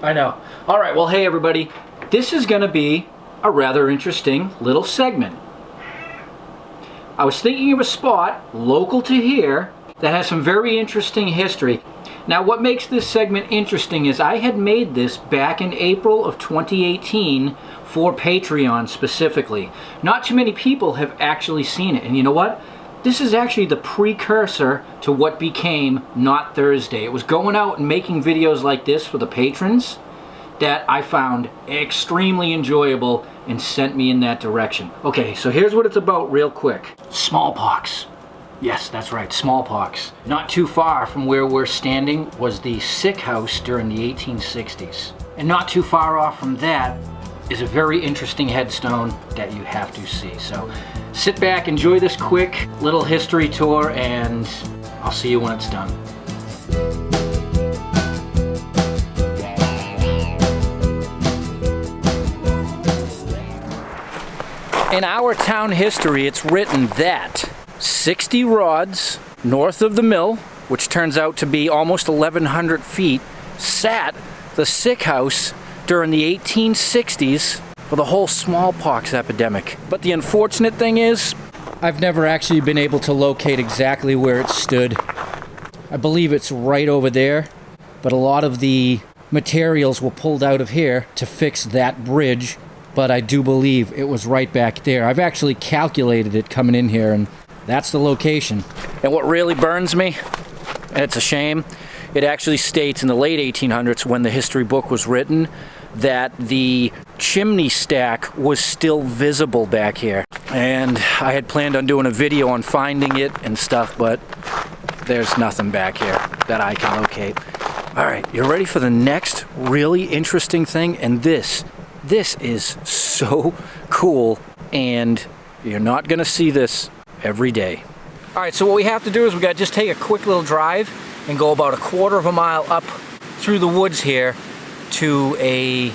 I know. All right, well, hey everybody. This is going to be a rather interesting little segment. I was thinking of a spot local to here that has some very interesting history. Now, what makes this segment interesting is I had made this back in April of 2018 for Patreon specifically. Not too many people have actually seen it, and you know what? This is actually the precursor to what became Not Thursday. It was going out and making videos like this for the patrons that I found extremely enjoyable and sent me in that direction. Okay, so here's what it's about real quick. Smallpox. Yes, that's right, smallpox. Not too far from where we're standing was the sick house during the 1860s. And not too far off from that is a very interesting headstone that you have to see. So sit back, enjoy this quick little history tour, and I'll see you when it's done. In our town history, it's written that 60 rods north of the mill, which turns out to be almost 1,100 feet, sat the sick house during the 1860s for the whole smallpox epidemic. But the unfortunate thing is, I've never actually been able to locate exactly where it stood. I believe it's right over there, but a lot of the materials were pulled out of here to fix that bridge, but I do believe it was right back there. I've actually calculated it coming in here, and that's the location. And what really burns me, and it's a shame, it actually states in the late 1800s when the history book was written that the chimney stack was still visible back here. And I had planned on doing a video on finding it and stuff, but there's nothing back here that I can locate. All right, you ready for the next really interesting thing? And this is so cool, and you're not gonna see this every day. All right, so what we have to do is we got to just take a quick little drive and go about a quarter of a mile up through the woods here to a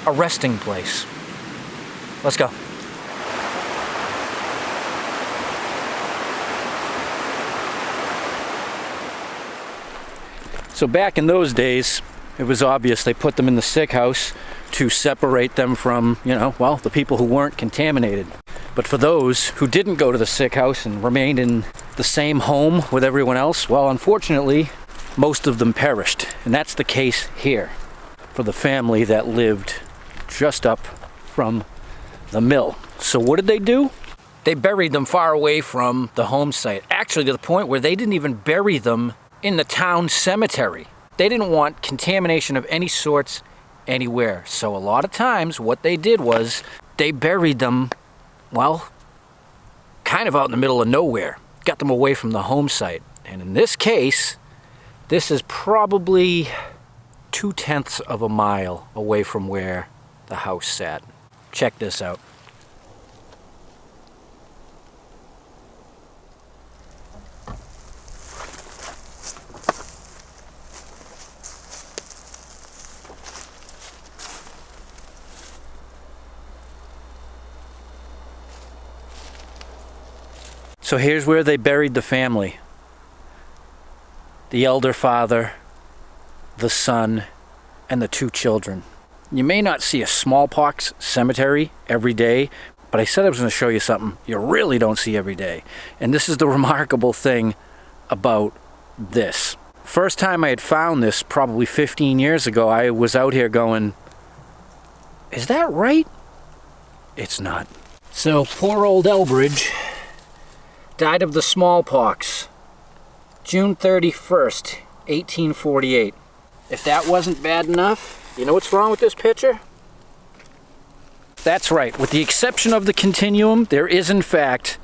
resting place. Let's go. So back in those days, it was obvious they put them in the sick house to separate them from, the people who weren't contaminated. But for those who didn't go to the sick house and remained in the same home with everyone else, well, unfortunately, most of them perished. And that's the case here for the family that lived just up from the mill. So what did they do? They buried them far away from the home site. Actually, to the point where they didn't even bury them in the town cemetery. They didn't want contamination of any sorts anywhere. So a lot of times what they did was they buried them, kind of out in the middle of nowhere. Got them away from the home site. And in this case, this is probably 2/10 of a mile away from where the house sat. Check this out. So here's where they buried the family. The elder father, the son, and the 2 children. You may not see a smallpox cemetery every day, but I said I was going to show you something you really don't see every day. And this is the remarkable thing about this. First time I had found this, probably 15 years ago, I was out here going, is that right? It's not. So poor old Elbridge died of the smallpox, June 31st, 1848. If that wasn't bad enough, you know what's wrong with this picture? That's right, with the exception of the continuum, there is in fact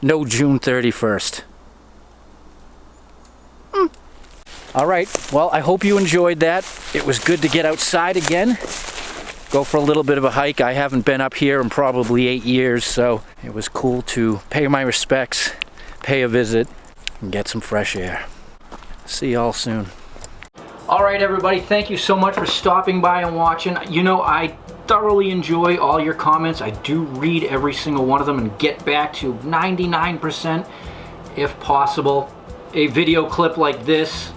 no June 31st. All right, well, I hope you enjoyed that. It was good to get outside again, go for a little bit of a hike. I haven't been up here in probably 8 years, so it was cool to pay my respects, pay a visit, and get some fresh air. See y'all soon. All right, everybody, thank you so much for stopping by and watching. I thoroughly enjoy all your comments. I do read every single one of them and get back to 99% if possible. A video clip like this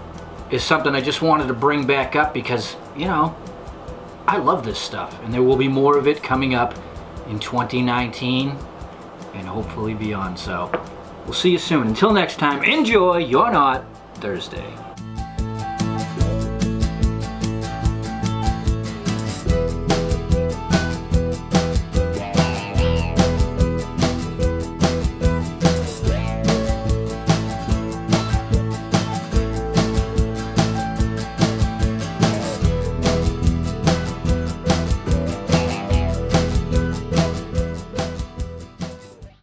is something I just wanted to bring back up because, you know, I love this stuff, and there will be more of it coming up in 2019 and hopefully beyond. So we'll see you soon. Until next time, enjoy your Not Thursday.